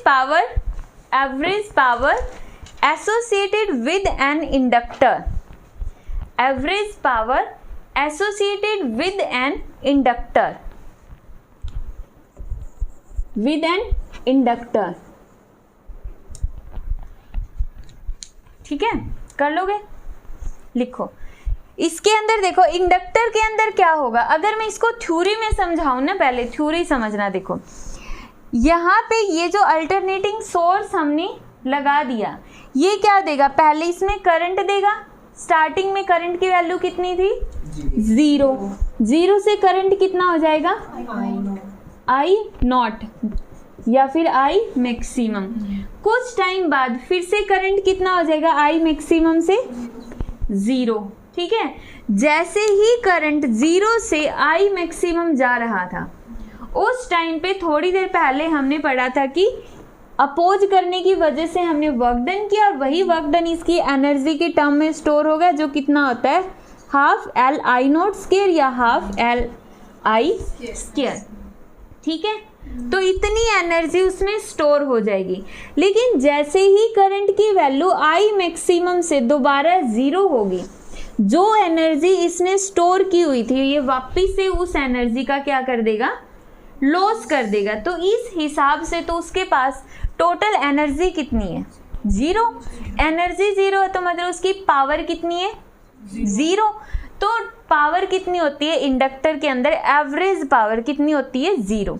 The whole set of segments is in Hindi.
Power associated with an inductor, average power associated with an inductor, with an inductor. ठीक है, कर लोगे? लिखो। इसके अंदर देखो, इंडक्टर के अंदर क्या होगा, अगर मैं इसको थ्योरी में समझाऊं ना, पहले थ्योरी समझना। देखो यहाँ पे ये जो अल्टरनेटिंग सोर्स हमने लगा दिया, ये क्या देगा, पहले इसमें करंट देगा। स्टार्टिंग में करंट की वैल्यू कितनी थी? 0। 0 से करंट कितना हो जाएगा? I नॉट या फिर I मैक्सिमम। कुछ टाइम बाद फिर से करंट कितना हो जाएगा? I मैक्सिमम से 0। ठीक है, जैसे ही करंट 0 से I मैक्सिमम जा रहा था, उस टाइम पे थोड़ी देर पहले हमने पढ़ा था कि अपोज करने की वजह से हमने वर्क डन किया, और वही वर्क डन इसकी एनर्जी के टर्म में स्टोर होगा, जो कितना होता है? हाफ Li0² या हाफ Li²। ठीक है, तो इतनी एनर्जी उसमें स्टोर हो जाएगी। लेकिन जैसे ही करंट की वैल्यू I मैक्सिमम से दोबारा 0 होगी, जो एनर्जी इसने स्टोर की हुई थी, ये वापिस से उस एनर्जी का क्या कर देगा? लॉस कर देगा। तो इस हिसाब से तो उसके पास टोटल एनर्जी कितनी है? 0। एनर्जी 0 है तो मतलब उसकी पावर कितनी है? 0। तो पावर कितनी होती है इंडक्टर के अंदर? एवरेज पावर कितनी होती है? 0।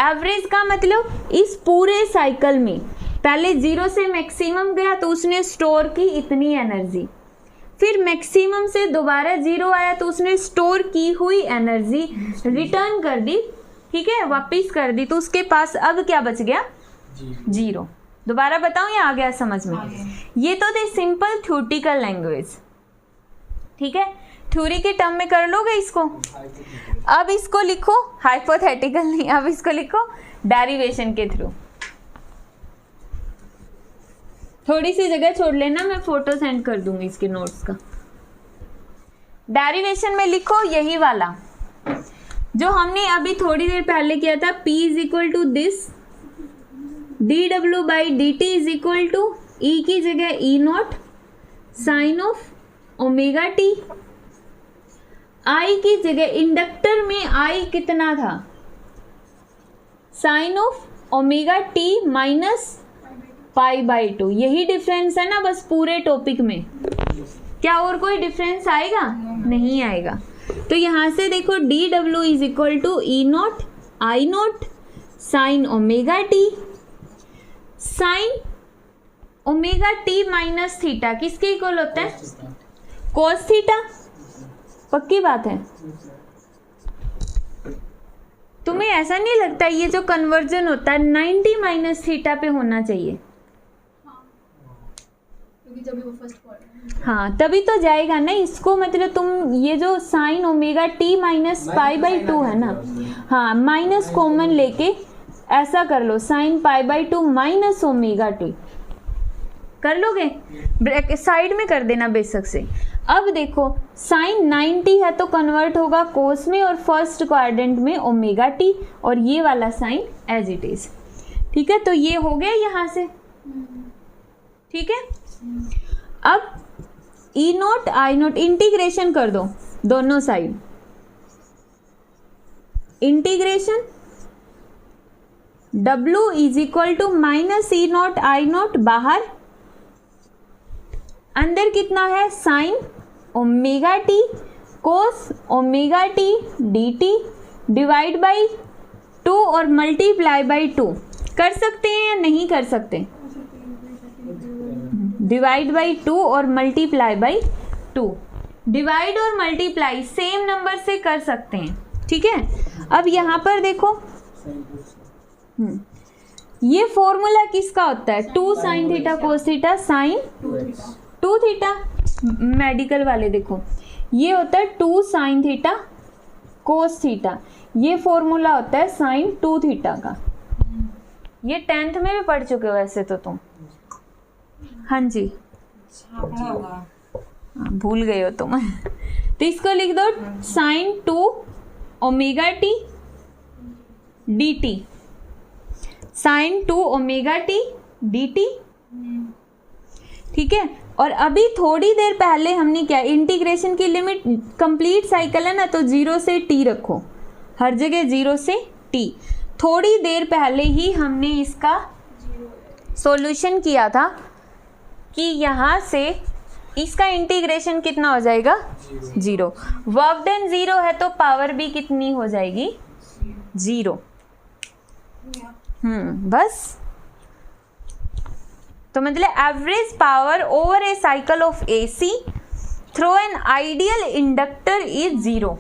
एवरेज का मतलब इस पूरे साइकिल में पहले 0 से मैक्सिमम गया तो उसने स्टोर की इतनी एनर्जी, फिर मैक्सिमम से दोबारा 0 आया तो उसने स्टोर की हुई एनर्जी रिटर्न कर दी। ठीक है, वापिस कर दी, तो उसके पास अब क्या बच गया? 0। दोबारा बताऊं या आ गया समझ में? ये तो थे सिंपल थ्योरेटिकल लैंग्वेज। ठीक है, थ्योरी के टर्म में कर लोगे इसको। अब इसको लिखो, हाइपोथेटिकल नहीं, अब इसको लिखो डेरिवेशन के थ्रू। थोड़ी सी जगह छोड़ लेना, मैं फोटो सेंड कर दूंगी इसके नोट्स का। डेरिवेशन में लिखो यही वाला जो हमने अभी थोड़ी देर पहले किया था। P is equal to this, dw/dt is equal to E की जगह E0 sine of omega t, I की जगह इंडक्टर में I कितना था? Sine of omega T minus π/2। यही डिफरेंस है ना बस पूरे टॉपिक में। क्या और कोई डिफरेंस आएगा? नहीं आएगा। तो यहां से देखो dw is equal to E0 I0 sine omega T. Sine omega T minus theta किसके इक्वल होता है? Cos theta. पक्की बात है? तुम्हें ऐसा नहीं लगता ये जो कन्वर्जन होता है 90 माइनस थीटा पे होना चाहिए? हाँ, तभी तो जाएगा ना इसको। मतलब तुम ये जो साइन ओमेगा टी माइनस π/2 है ना, हाँ, माइनस कॉमन लेके ऐसा कर लो, साइन π/2 माइनस ओमेगा टी कर लोगे। साइड में कर देना बेशक से। अब देखो साइन 90 है तो कन्वर्ट होगा कोस में, और फर्स्ट क्वाड्रेंट में ओमेगा टी, और ये वाला साइन एज इट इज। ठीक है, तो ये हो गया यहां से। ठीक है, अब E0 I0 इंटीग्रेशन कर दो दोनों साइड। Integration W is equal to minus E0 I0, बाहर अंदर कितना है? Sine omega T cos omega T dt divide by 2 और मल्टीप्लाई बाई 2। कर सकते हैं या नहीं कर सकते? डिवाइड बाई 2 और मल्टीप्लाई बाई 2। डिवाइड और मल्टीप्लाई सेम नंबर से कर सकते हैं। ठीक है, अब यहां पर देखो ये फॉर्मूला किसका होता है? 2 sine theta cos theta sine 2 theta. Medical वाले देखो ये होता है 2 साइन थीटा कोस थीटा, ये फॉर्मूला होता है साइन 2 थीटा का। ये 10th में भी पढ़ चुके हो वैसे तो तुम। हाँ जी, भूल गए हो तुम। तो इसको लिख दो sine 2 omega T dt। Sine 2 omega T D T. ठीक है, और अभी थोड़ी देर पहले हमने क्या, इंटीग्रेशन की लिमिट कंप्लीट साइकिल है ना, तो 0 से t रखो, हर जगह 0 से t। थोड़ी देर पहले ही हमने इसका सॉल्यूशन किया था कि यहाँ से इसका इंटीग्रेशन कितना हो जाएगा, 0। वर्क डन 0 है तो पावर भी कितनी हो जाएगी, 0। बस। तो मतलब average power over a cycle of AC through an ideal inductor is 0।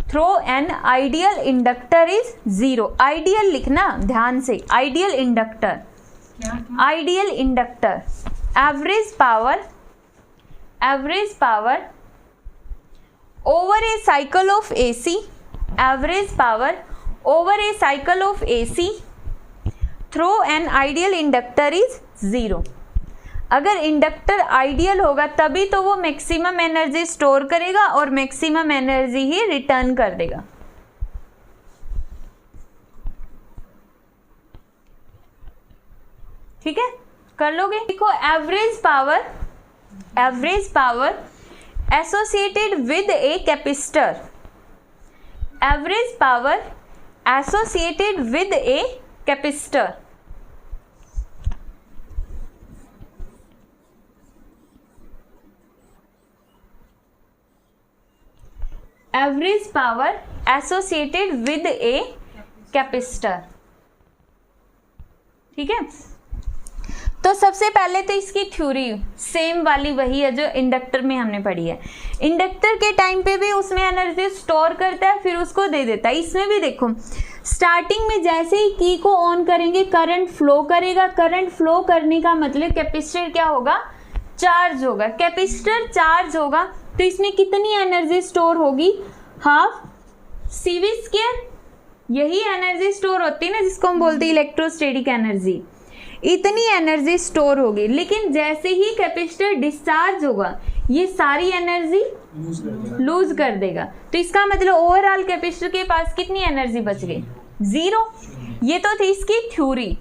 Through an ideal inductor is 0। Ideal लिखना ध्यान से, ideal inductor, ideal inductor. Average power over a cycle of AC, average power over a cycle of AC through an ideal inductor is 0। अगर इंडक्टर आइडियल होगा तभी तो वो मैक्सिमम एनर्जी स्टोर करेगा और मैक्सिमम एनर्जी ही रिटर्न कर देगा। ठीक है, कर लोगे। देखो average power associated with a capacitor, average power associated with a capacitor. Average power associated with a capacitor. ठीक है, तो सबसे पहले तो इसकी थ्योरी सेम वाली वही है जो इंडक्टर में हमने पढ़ी है। इंडक्टर के टाइम पे भी उसमें एनर्जी स्टोर करता है, फिर उसको दे देता है। इसमें भी देखो स्टार्टिंग में जैसे ही की को ऑन करेंगे करंट फ्लो करेगा। करंट फ्लो करने का मतलब कैपेसिटर क्या होगा, चार्ज होगा। कैपेसिटर चार्ज होगा तो इसमें कितनी एनर्जी स्टोर होगी, हाफ CV स्क्वायर। यही एनर्जी स्टोर होती है ना जिसको हम बोलते हैं इलेक्ट्रोस्टैटिक एनर्जी। इतनी एनर्जी स्टोर होगी, लेकिन जैसे ही कैपेसिटर डिस्चार्ज होगा ये सारी एनर्जी लूज कर देगा। तो इसका मतलब ओवरऑल कैपेसिटर के पास कितनी एनर्जी बच गई, 0। ये तो थी इसकी थ्योरी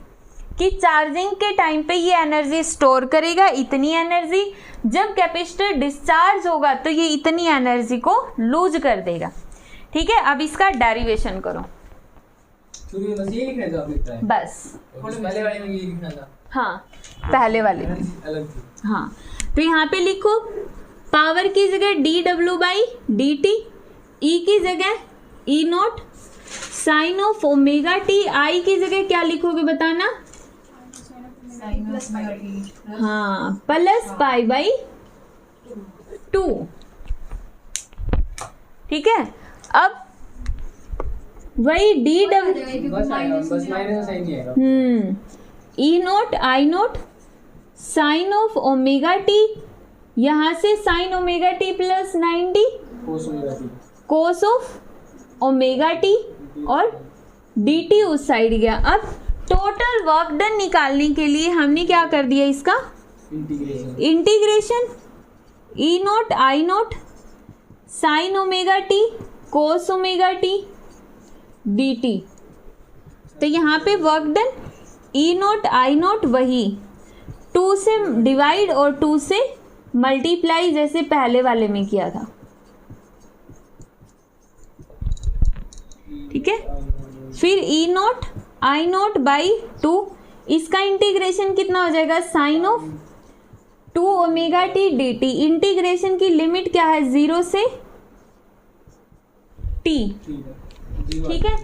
कि चार्जिंग के टाइम पे ये एनर्जी स्टोर करेगा, इतनी एनर्जी। जब कैपेसिटर डिस्चार्ज होगा तो ये इतनी एनर्जी को लूज कर देगा। ठीक है, अब इसका डेरिवेशन करो। बस पहले वाले में ये लिखना था। हाँ, पहले वाले में अलग थी। हाँ, तो यहाँ पे लिखो पावर की जगह dw/dt, ई की जगह E0 sine of omega t, I की जगह क्या लिखोगे बताना, हाँ प्लस π/2। ठीक है, अब वही dw बस माइनस साइन नहीं आएगा। E0 I0 sign of omega T, यहाँ से sign omega T plus 90 cos of omega T और dt उस साइड गया। अब टोटल वर्क डन निकालने के लिए हमने क्या कर दिया, इसका integration E0 I0 sine omega T cos omega T dt। तो यहाँ पे वर्क डन E0 I0 वही 2 से डिवाइड और 2 से मल्टीप्लाई जैसे पहले वाले में किया था। ठीक है, फिर E0 I0 बाई 2, इसका इंटीग्रेशन कितना हो जाएगा, sine of 2 omega T dt। Integration की लिमिट क्या है, 0 से t। ठीक है,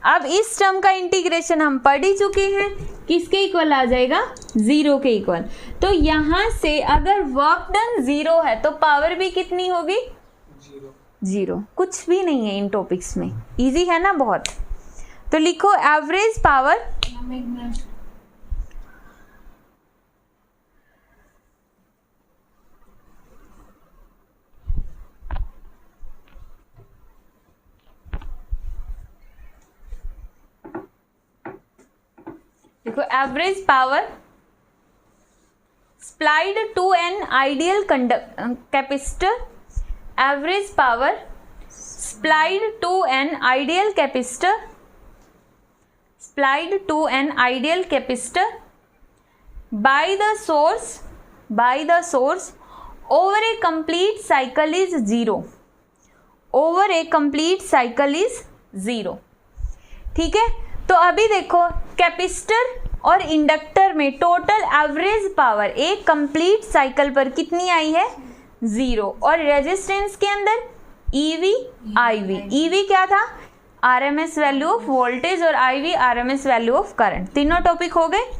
अब इस टर्म का इंटीग्रेशन हम पढ़ ही चुके हैं, किसके इक्वल आ जाएगा, 0 के इक्वल। तो यहां से अगर वर्क डन 0 है तो पावर भी कितनी होगी, 0। कुछ भी नहीं है इन टॉपिक्स में, इजी है ना बहुत। तो लिखो एवरेज पावर देखो average power supplied to an ideal capacitor, average power supplied to an ideal capacitor supplied to an ideal capacitor by the source over a complete cycle is 0 over a complete cycle is 0। ठीक है, तो अभी देखो कैपेसिटर और इंडक्टर में टोटल एवरेज पावर एक कंप्लीट साइकिल पर कितनी आई है 0, और रेजिस्टेंस के अंदर EV IV। EV क्या था RMS वैल्यू ऑफ वोल्टेज और IV RMS value of current. तीनों टॉपिक हो गए।